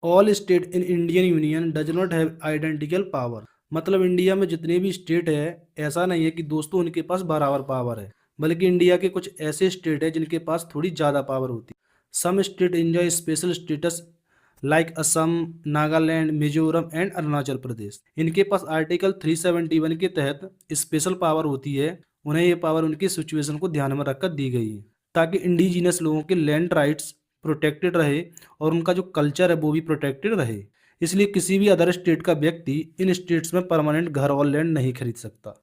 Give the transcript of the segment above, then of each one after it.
All state in Indian union does not have identical power. मतलब India में जितने भी स्टेट है, ऐसा नहीं है कि दोस्तों उनके पास बराबर पावर है, बल्कि इंडिया के कुछ ऐसे स्टेट है जिनके पास थोड़ी ज़्यादा पावर होती है। Some state enjoy special status like Assam, Nagaland, Mizoram and Arunachal Pradesh. इनके पास आर्टिकल 371 के तहत स्पेशल पावर होती है। उन्हें ये पावर उनकी सिचुएशन को ध्यान में रखकर दी गई है, ताकि इंडिजिनस लोगों के लैंड राइट्स प्रोटेक्टेड रहे और उनका जो कल्चर है वो भी प्रोटेक्टेड रहे। इसलिए किसी भी अदर स्टेट का व्यक्ति इन स्टेट्स में परमानेंट घर और लैंड नहीं खरीद सकता।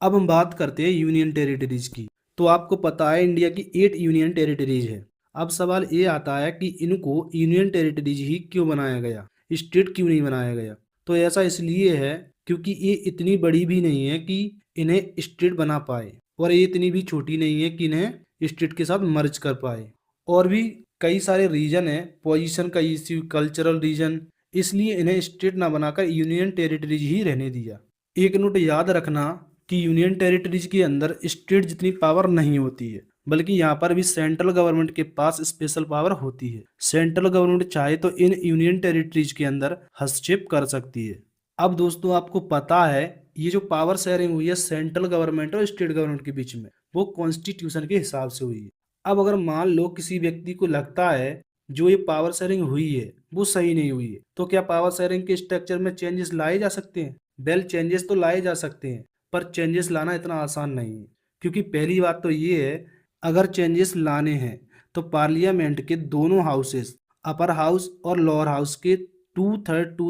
अब हम बात करते हैं यूनियन टेरिटरीज की। तो आपको पता है इंडिया की 8 यूनियन टेरिटरीज है। अब सवाल ये आता है कि इनको यूनियन टेरिटरीज ही क्यों बनाया गया, स्टेट क्यों नहीं बनाया गया। तो ऐसा इसलिए है क्योंकि ये इतनी बड़ी भी नहीं है कि इन्हें स्टेट बना पाए, और ये इतनी भी छोटी नहीं है कि इन्हें स्टेट के साथ मर्ज कर पाए। और भी कई सारे रीजन है, पोजीशन का इश्यू, कल्चरल रीजन, इसलिए इन्हें स्टेट ना बनाकर यूनियन टेरिटरीज ही रहने दिया। एक नोट याद रखना कि यूनियन टेरिटरीज के अंदर स्टेट जितनी पावर नहीं होती है, बल्कि यहाँ पर भी सेंट्रल गवर्नमेंट के पास स्पेशल पावर होती है। सेंट्रल गवर्नमेंट चाहे तो इन यूनियन टेरिटरीज के अंदर हस्तक्षेप कर सकती है। अब दोस्तों आपको पता है ये जो पावर शेयरिंग हुई है सेंट्रल गवर्नमेंट और स्टेट गवर्नमेंट के बीच में, वो कॉन्स्टिट्यूशन के हिसाब से हुई है। अब अगर मान लो किसी व्यक्ति को लगता है जो ये पावर शेयरिंग हुई है वो सही नहीं हुई है, तो क्या पावर शेयरिंग के स्ट्रक्चर में चेंजेस लाए जा सकते हैं? वेल, चेंजेस तो लाए जा सकते हैं, पर चेंजेस लाना इतना आसान नहीं है। क्योंकि पहली बात तो ये है, अगर चेंजेस लाने हैं तो पार्लियामेंट के दोनों हाउसेस, अपर हाउस और लोअर हाउस के टू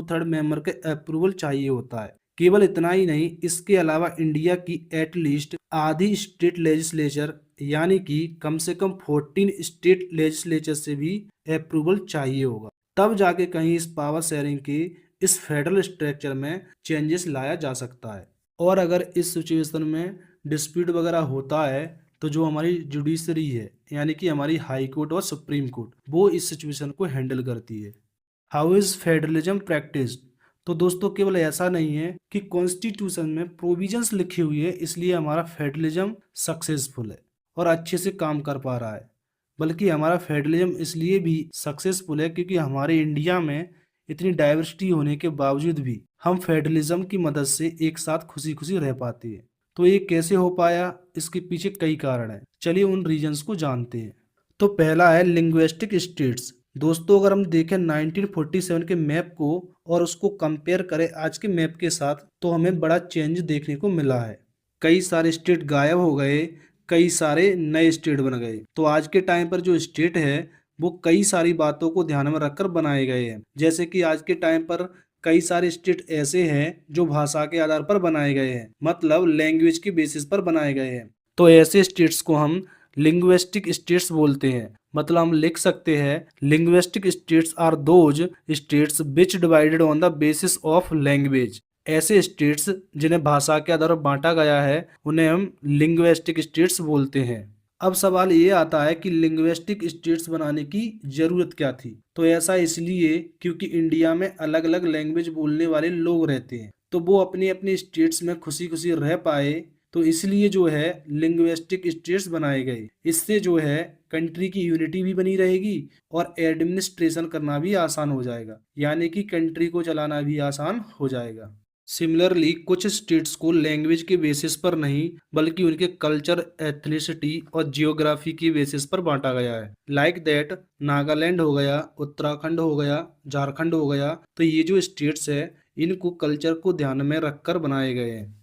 थर्ड मेंबर के अप्रूवल चाहिए होता है। केवल इतना ही नहीं, इसके अलावा इंडिया की एटलीस्ट आधी स्टेट लेजिस्लेचर यानी कि कम से कम 14 स्टेट लेजिस्लेचर से भी अप्रूवल चाहिए होगा, तब जाके कहीं इस पावर शेयरिंग के इस फेडरल स्ट्रक्चर में चेंजेस लाया जा सकता है। और अगर इस सिचुएशन में डिस्प्यूट वगैरह होता है तो जो हमारी जुडिशरी है यानी कि हमारी हाई कोर्ट और सुप्रीम कोर्ट, वो इस सिचुएशन को हैंडल करती है। How is federalism practice. तो दोस्तों केवल ऐसा नहीं है कि कॉन्स्टिट्यूशन में प्रोविजंस लिखी हुई है इसलिए हमारा फेडरलिज्म सक्सेसफुल है और अच्छे से काम कर पा रहा है, बल्कि हमारा फेडरलिज्म इसलिए भी सक्सेसफुल है क्योंकि हमारे इंडिया में इतनी डाइवर्सिटी होने के बावजूद भी हम फेडरलिज्म की मदद से एक साथ खुशी खुशी रह पाते हैं। तो ये कैसे हो पाया, इसके पीछे कई कारण हैं। चलिए उन रीजंस को जानते हैं। तो पहला है लिंग्विस्टिक स्टेट्स। दोस्तों अगर हम देखें 1947 के मैप को और उसको कंपेयर करें आज के मैप के साथ, तो हमें बड़ा चेंज देखने को मिला है। कई सारे स्टेट गायब हो गए, कई सारे नए स्टेट बन गए। तो आज के टाइम पर जो स्टेट है वो कई सारी बातों को ध्यान में रखकर बनाए गए हैं। जैसे कि आज के टाइम पर कई सारे स्टेट ऐसे हैं जो भाषा के आधार पर बनाए गए हैं, मतलब लैंग्वेज के बेसिस पर बनाए गए हैं। तो ऐसे स्टेट्स को हम लिंग्विस्टिक स्टेट्स बोलते हैं। मतलब हम लिख सकते हैं linguistic states are those states which divided on the basis of language. ऐसे स्टेट्स जिन्हें भाषा के आधार पर बांटा गया है उन्हें हम लिंग्विस्टिक स्टेट्स बोलते हैं। अब सवाल ये आता है कि लिंग्विस्टिक स्टेट्स बनाने की जरूरत क्या थी। तो ऐसा इसलिए क्योंकि इंडिया में अलग अलग लैंग्वेज बोलने वाले लोग रहते हैं, तो वो अपनी अपनी स्टेट्स में खुशी खुशी रह पाए, तो इसलिए जो है लिंग्विस्टिक स्टेट्स बनाए गए। इससे जो है कंट्री की यूनिटी भी बनी रहेगी और एडमिनिस्ट्रेशन करना भी आसान हो जाएगा, यानी कि कंट्री को चलाना भी आसान हो जाएगा। सिमिलरली कुछ स्टेट्स को लैंग्वेज के बेसिस पर नहीं बल्कि उनके कल्चर, एथनिसिटी और जियोग्राफी के बेसिस पर बांटा गया है। लाइक दैट नागालैंड हो गया, उत्तराखंड हो गया, झारखंड हो गया। तो ये जो स्टेट्स है इनको कल्चर को ध्यान में रखकर बनाए गए हैं।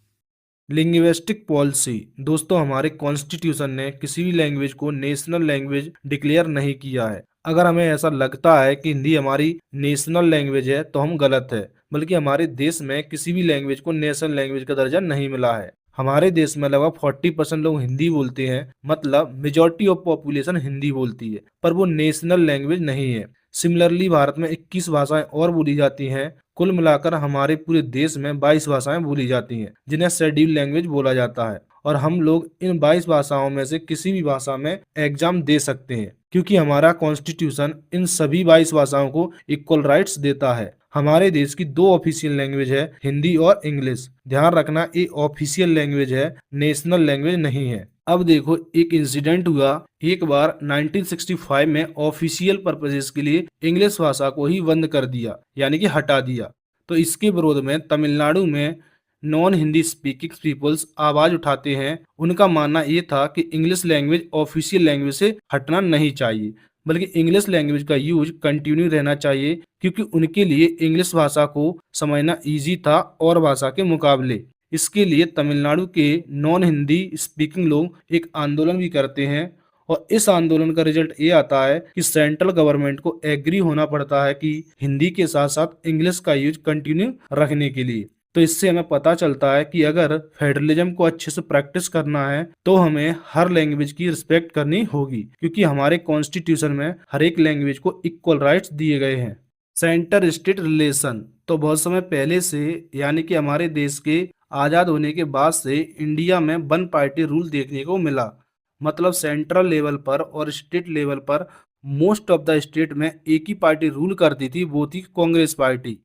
Linguistic policy. दोस्तों हमारे कॉन्स्टिट्यूशन ने किसी भी लैंग्वेज को नेशनल लैंग्वेज डिक्लेयर नहीं किया है। अगर हमें ऐसा लगता है कि हिंदी हमारी नेशनल लैंग्वेज है तो हम गलत है, बल्कि हमारे देश में किसी भी लैंग्वेज को नेशनल लैंग्वेज का दर्जा नहीं मिला है। हमारे देश में लगभग 40% लोग हिंदी बोलते हैं, मतलब मेजॉरिटी ऑफ पॉपुलेशन हिंदी बोलती है, पर वो नेशनल लैंग्वेज नहीं है। सिमिलरली भारत में 21 भाषाएं और बोली जाती हैं। कुल मिलाकर हमारे पूरे देश में 22 भाषाएं बोली जाती हैं जिन्हें शेड्यूल लैंग्वेज बोला जाता है, और हम लोग इन 22 भाषाओं में से किसी भी भाषा में एग्जाम दे सकते हैं क्योंकि हमारा कॉन्स्टिट्यूशन इन सभी 22 भाषाओं को इक्वल राइट्स देता है। हमारे देश की 2 ऑफिशियल लैंग्वेज है, हिंदी और इंग्लिश। ध्यान रखना ये ऑफिशियल लैंग्वेज है, नेशनल लैंग्वेज नहीं है। अब देखो, एक इंसिडेंट हुआ। एक बार 1965 में ऑफिशियल पर्पसेस के लिए इंग्लिश भाषा को ही बंद कर दिया, यानी कि हटा दिया। तो इसके विरोध में तमिलनाडु में नॉन हिंदी स्पीकिंग पीपल्स आवाज उठाते हैं। उनका मानना ये था कि इंग्लिश लैंग्वेज ऑफिशियल लैंग्वेज से हटना नहीं चाहिए, बल्कि इंग्लिश लैंग्वेज का यूज कंटिन्यू रहना चाहिए, क्योंकि उनके लिए इंग्लिश भाषा को समझना इजी था और भाषा के मुकाबले। इसके लिए तमिलनाडु के नॉन हिंदी स्पीकिंग लोग एक आंदोलन भी करते हैं, और इस आंदोलन का रिजल्ट ये आता है कि सेंट्रल गवर्नमेंट को एग्री होना पड़ता है कि हिंदी के साथ साथ इंग्लिश का यूज कंटिन्यू रखने के लिए। तो इससे हमें पता चलता है कि अगर फेडरलिज्म को अच्छे से प्रैक्टिस करना है तो हमें हर लैंग्वेज की रिस्पेक्ट करनी होगी, क्योंकि हमारे कॉन्स्टिट्यूशन में हर एक लैंग्वेज को इक्वल राइट्स दिए गए हैं। सेंटर स्टेट रिलेशन, तो बहुत समय पहले से, यानी कि हमारे देश के आज़ाद होने के बाद से इंडिया में वन पार्टी रूल देखने को मिला। मतलब सेंट्रल लेवल पर और स्टेट लेवल पर मोस्ट ऑफ द स्टेट में एक ही पार्टी रूल करती थी, वो थी कांग्रेस पार्टी।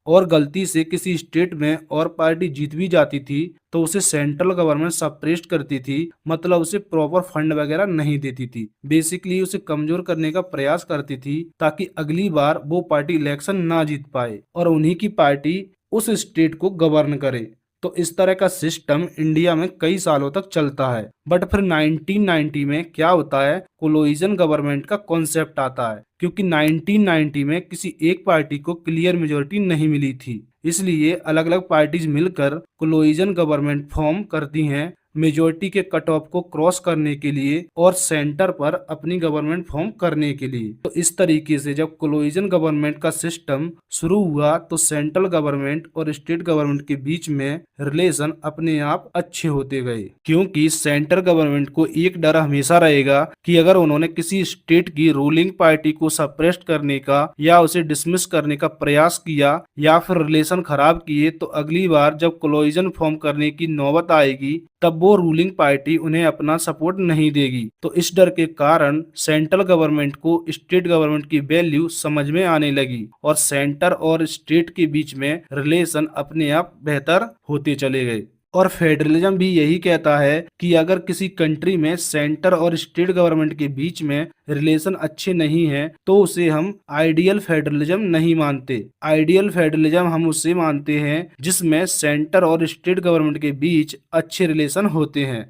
और गलती से किसी स्टेट में और पार्टी जीत भी जाती थी तो उसे सेंट्रल गवर्नमेंट सप्रेस्ट करती थी, मतलब उसे प्रॉपर फंड वगैरह नहीं देती थी। बेसिकली उसे कमजोर करने का प्रयास करती थी ताकि अगली बार वो पार्टी इलेक्शन ना जीत पाए और उन्हीं की पार्टी उस स्टेट को गवर्न करे। तो इस तरह का सिस्टम इंडिया में कई सालों तक चलता है। बट फिर 1990 में क्या होता है, कोलोइजन गवर्नमेंट का कॉन्सेप्ट आता है, क्योंकि 1990 में किसी एक पार्टी को क्लियर मेजोरिटी नहीं मिली थी। इसलिए अलग अलग पार्टीज मिलकर कोलोइजन गवर्नमेंट फॉर्म करती हैं मेजोरिटी के कट ऑफ को क्रॉस करने के लिए और सेंटर पर अपनी गवर्नमेंट फॉर्म करने के लिए। तो इस तरीके से जब कोलोइजन गवर्नमेंट का सिस्टम शुरू हुआ तो सेंट्रल गवर्नमेंट और स्टेट गवर्नमेंट के बीच में रिलेशन अपने आप अच्छे होते गए, क्योंकि सेंट्रल गवर्नमेंट को एक डर हमेशा रहेगा कि अगर उन्होंने किसी स्टेट की रूलिंग पार्टी को सप्रेस्ट करने का या उसे डिसमिस करने का प्रयास किया या फिर रिलेशन खराब किए तो अगली बार जब कोलोइजन फॉर्म करने की नौबत आएगी तब वो रूलिंग पार्टी उन्हें अपना सपोर्ट नहीं देगी। तो इस डर के कारण सेंट्रल गवर्नमेंट को स्टेट गवर्नमेंट की वैल्यू समझ में आने लगी और सेंटर और स्टेट के बीच में रिलेशन अपने आप बेहतर होते चले गए। और फेडरलिज्म भी यही कहता है कि अगर किसी कंट्री में सेंटर और स्टेट गवर्नमेंट के बीच में रिलेशन अच्छे नहीं है तो उसे हम आइडियल फेडरलिज्म नहीं मानते। आइडियल फेडरलिज्म हम उसे मानते हैं जिसमें सेंटर और स्टेट गवर्नमेंट के बीच अच्छे रिलेशन होते हैं।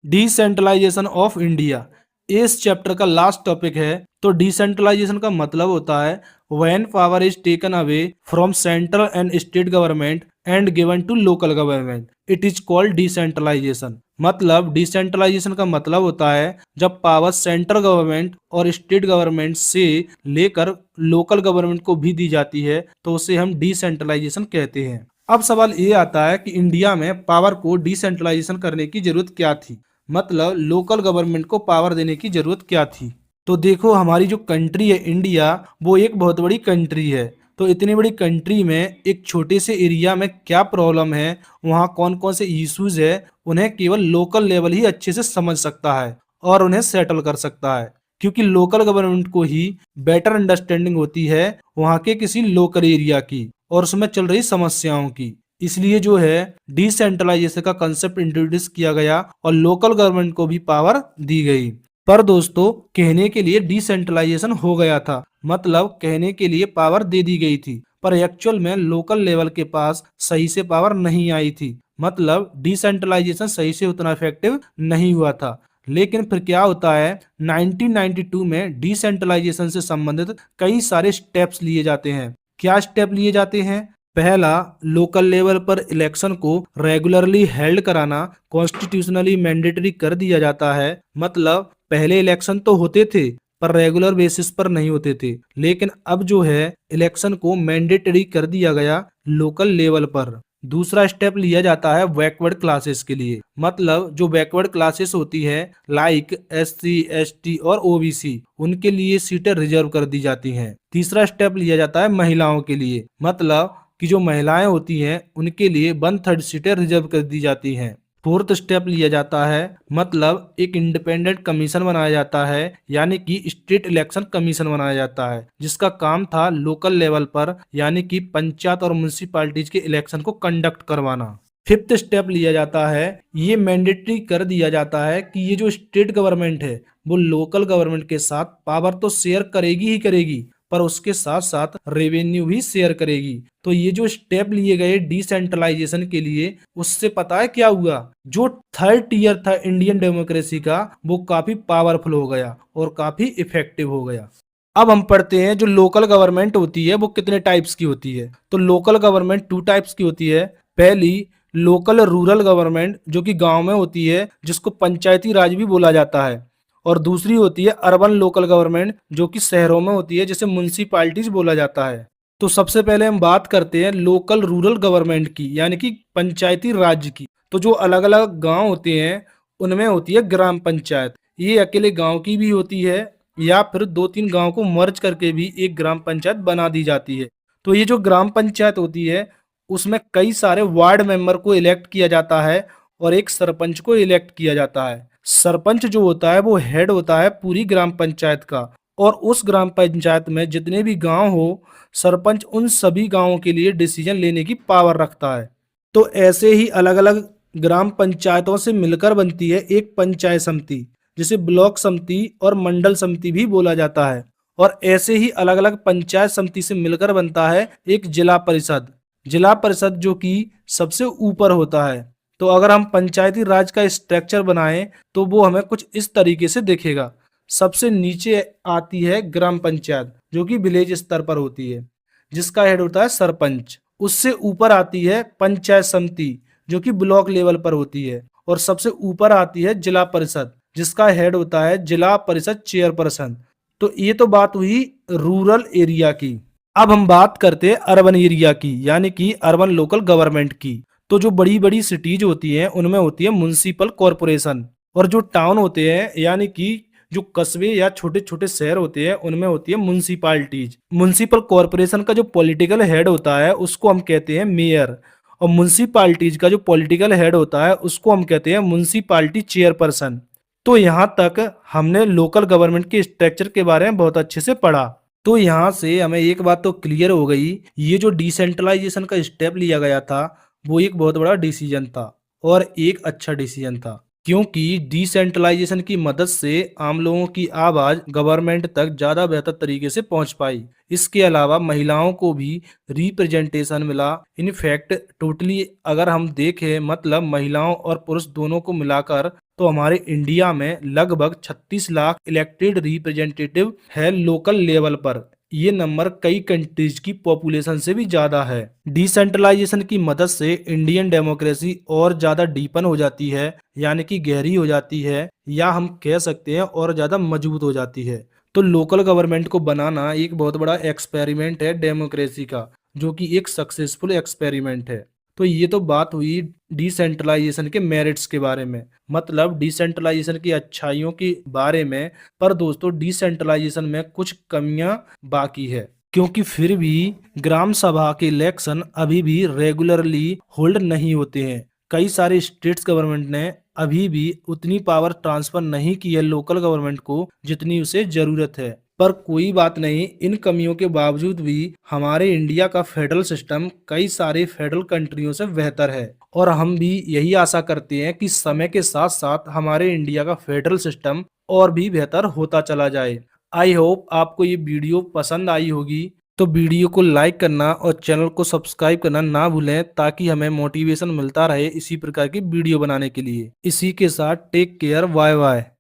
डिसेंट्रलाइजेशन ऑफ इंडिया इस चैप्टर का लास्ट टॉपिक है। तो डिसेंट्रलाइजेशन का मतलब होता है when power is taken away from central and state government and given to local government, it is called decentralisation. मतलब डिसेंट्रलाइजेशन का मतलब होता है जब पावर सेंट्रल गवर्नमेंट और स्टेट गवर्नमेंट से लेकर लोकल गवर्नमेंट को भी दी जाती है तो उसे हम डिसेंट्रलाइजेशन कहते हैं। अब सवाल ये आता है कि इंडिया में पावर को डिसेंट्रलाइजेशन करने की जरूरत क्या थी, मतलब लोकल गवर्नमेंट को पावर देने की जरूरत क्या थी। तो देखो, हमारी जो कंट्री है इंडिया, वो एक बहुत बड़ी कंट्री है। तो इतनी बड़ी कंट्री में एक छोटे से एरिया में क्या प्रॉब्लम है, वहाँ कौन कौन से इश्यूज है, उन्हें केवल लोकल लेवल ही अच्छे से समझ सकता है और उन्हें सेटल कर सकता है, क्योंकि लोकल गवर्नमेंट को ही बेटर अंडरस्टैंडिंग होती है वहाँ के किसी लोकल एरिया की और उसमें चल रही समस्याओं की। इसलिए जो है डिसेंट्रलाइजेशन का कंसेप्ट इंट्रोड्यूस किया गया और लोकल गवर्नमेंट को भी पावर दी गई। पर दोस्तों, कहने के लिए डिसेंट्रलाइजेशन हो गया था, मतलब कहने के लिए पावर दे दी गई थी, पर एक्चुअल में लोकल लेवल के पास सही से पावर नहीं आई थी। मतलब डिसेंट्रलाइजेशन सही से उतना इफेक्टिव नहीं हुआ था। लेकिन फिर क्या होता है, 1992 में डिसेंट्रलाइजेशन से संबंधित कई सारे स्टेप्स लिए जाते हैं। क्या स्टेप लिए जाते हैं? पहला, लोकल लेवल पर इलेक्शन को रेगुलरली हेल्ड कराना कॉन्स्टिट्यूशनली मैंडेटरी कर दिया जाता है। मतलब पहले इलेक्शन तो होते थे पर रेगुलर बेसिस पर नहीं होते थे, लेकिन अब जो है इलेक्शन को मैंडेटरी कर दिया गया लोकल लेवल पर। दूसरा स्टेप लिया जाता है बैकवर्ड क्लासेस के लिए। मतलब जो बैकवर्ड क्लासेस होती है लाइक SC ST और OBC, उनके लिए सीटें रिजर्व कर दी जाती हैं। तीसरा स्टेप लिया जाता है महिलाओं के लिए। मतलब कि जो महिलाएं होती हैं उनके लिए 1/3 सीटें रिजर्व कर दी जाती हैं। फोर्थ स्टेप लिया जाता है, मतलब एक इंडिपेंडेंट कमीशन बनाया जाता है, यानी कि स्टेट इलेक्शन कमीशन बनाया जाता है, जिसका काम था लोकल लेवल पर यानी कि पंचायत और म्युनिसिपैलिटीज के इलेक्शन को कंडक्ट करवाना। फिफ्थ स्टेप लिया जाता है, ये मैंडेटरी कर दिया जाता है कि ये जो स्टेट गवर्नमेंट है वो लोकल गवर्नमेंट के साथ पावर तो शेयर करेगी ही करेगी, पर उसके साथ साथ रेवेन्यू भी शेयर करेगी। तो ये जो स्टेप लिए गए डिसेंट्रलाइजेशन के लिए, उससे पता है क्या हुआ, जो थर्ड ईयर था इंडियन डेमोक्रेसी का वो काफी पावरफुल हो गया और काफी इफेक्टिव हो गया। अब हम पढ़ते हैं जो लोकल गवर्नमेंट होती है वो कितने टाइप्स की होती है। तो लोकल गवर्नमेंट टू टाइप्स की होती है। पहली लोकल रूरल गवर्नमेंट जो कि गांव में होती है, जिसको पंचायती राज भी बोला जाता है। और दूसरी होती है अर्बन लोकल गवर्नमेंट जो कि शहरों में होती है, जिसे म्युनिसिपैलिटीज बोला जाता है। तो सबसे पहले हम बात करते हैं लोकल रूरल गवर्नमेंट की, यानी कि पंचायती राज की। तो जो अलग अलग गांव होते हैं उनमें होती है ग्राम पंचायत। ये अकेले गांव की भी होती है या फिर दो तीन गांव को मर्ज करके भी एक ग्राम पंचायत बना दी जाती है। तो ये जो ग्राम पंचायत होती है उसमें कई सारे वार्ड मेंबर को इलेक्ट किया जाता है और एक सरपंच को इलेक्ट किया जाता है। सरपंच जो होता है वो हेड होता है पूरी ग्राम पंचायत का, और उस ग्राम पंचायत में जितने भी गांव हो, सरपंच उन सभी गांवों के लिए डिसीजन लेने की पावर रखता है। तो ऐसे ही अलग अलग ग्राम पंचायतों से मिलकर बनती है एक पंचायत समिति, जिसे ब्लॉक समिति और मंडल समिति भी बोला जाता है। और ऐसे ही अलग अलग पंचायत समिति से मिलकर बनता है एक जिला परिषद। जिला परिषद जो कि सबसे ऊपर होता है। तो अगर हम पंचायती राज का स्ट्रक्चर बनाएं तो वो हमें कुछ इस तरीके से दिखेगा। सबसे नीचे आती है ग्राम पंचायत जो कि विलेज स्तर पर होती है, जिसका हेड होता है सरपंच। उससे ऊपर आती है पंचायत समिति जो कि ब्लॉक लेवल पर होती है, और सबसे ऊपर आती है जिला परिषद जिसका हेड होता है जिला परिषद चेयरपर्सन। तो ये तो बात हुई रूरल एरिया की। अब हम बात करते हैं अर्बन एरिया की, यानी कि अर्बन लोकल गवर्नमेंट की। तो जो बड़ी बड़ी सिटीज होती हैं उनमें होती है म्युनिसिपल कॉरपोरेशन, और जो टाउन होते हैं यानी कि जो कस्बे या छोटे छोटे शहर होते हैं उनमें होती है म्युनिसिपालिटीज। म्युनिसिपल कॉरपोरेशन का जो पॉलिटिकल हेड होता है उसको हम कहते हैं मेयर, और म्युनिसिपालिटीज का जो पॉलिटिकल हेड होता है उसको हम कहते हैं म्युनिसिपालिटी चेयरपर्सन। तो यहाँ तक हमने लोकल गवर्नमेंट के स्ट्रक्चर के बारे में बहुत अच्छे से पढ़ा। तो यहाँ से हमें एक बात तो क्लियर हो गई, ये जो डिसेंट्रलाइजेशन का स्टेप लिया गया था वो एक बहुत बड़ा डिसीजन था और एक अच्छा डिसीजन था, क्योंकि डिसेंट्रलाइजेशन की मदद से आम लोगों की आवाज गवर्नमेंट तक ज्यादा बेहतर तरीके से पहुंच पाई। इसके अलावा महिलाओं को भी रिप्रेजेंटेशन मिला। इनफैक्ट टोटली अगर हम देखें मतलब महिलाओं और पुरुष दोनों को मिलाकर, तो हमारे इंडिया में लगभग 36 लाख इलेक्टेड रिप्रेजेंटेटिव है लोकल लेवल पर। ये नंबर कई कंट्रीज की पॉपुलेशन से भी ज्यादा है। डिसेंट्रलाइजेशन की मदद से इंडियन डेमोक्रेसी और ज्यादा डीपन हो जाती है, यानी कि गहरी हो जाती है, या हम कह सकते हैं और ज्यादा मजबूत हो जाती है। तो लोकल गवर्नमेंट को बनाना एक बहुत बड़ा एक्सपेरिमेंट है डेमोक्रेसी का, जो कि एक सक्सेसफुल एक्सपेरिमेंट है। तो ये तो बात हुई डिसेंट्रलाइजेशन के मेरिट्स के बारे में, मतलब डिसेंट्रलाइजेशन की अच्छाइयों के बारे में। पर दोस्तों डिसेंट्रलाइजेशन में कुछ कमियां बाकी है, क्योंकि फिर भी ग्राम सभा के इलेक्शन अभी भी रेगुलरली होल्ड नहीं होते हैं। कई सारे स्टेट्स गवर्नमेंट ने अभी भी उतनी पावर ट्रांसफर नहीं की है लोकल गवर्नमेंट को जितनी उसे जरूरत है। पर कोई बात नहीं, इन कमियों के बावजूद भी हमारे इंडिया का फेडरल सिस्टम कई सारे फेडरल कंट्रियों से बेहतर है, और हम भी यही आशा करते हैं कि समय के साथ साथ हमारे इंडिया का फेडरल सिस्टम और भी बेहतर होता चला जाए। आई होप आपको ये वीडियो पसंद आई होगी। तो वीडियो को लाइक करना और चैनल को सब्सक्राइब करना ना भूलें, ताकि हमें मोटिवेशन मिलता रहे इसी प्रकार की वीडियो बनाने के लिए। इसी के साथ टेक केयर, बाय बाय।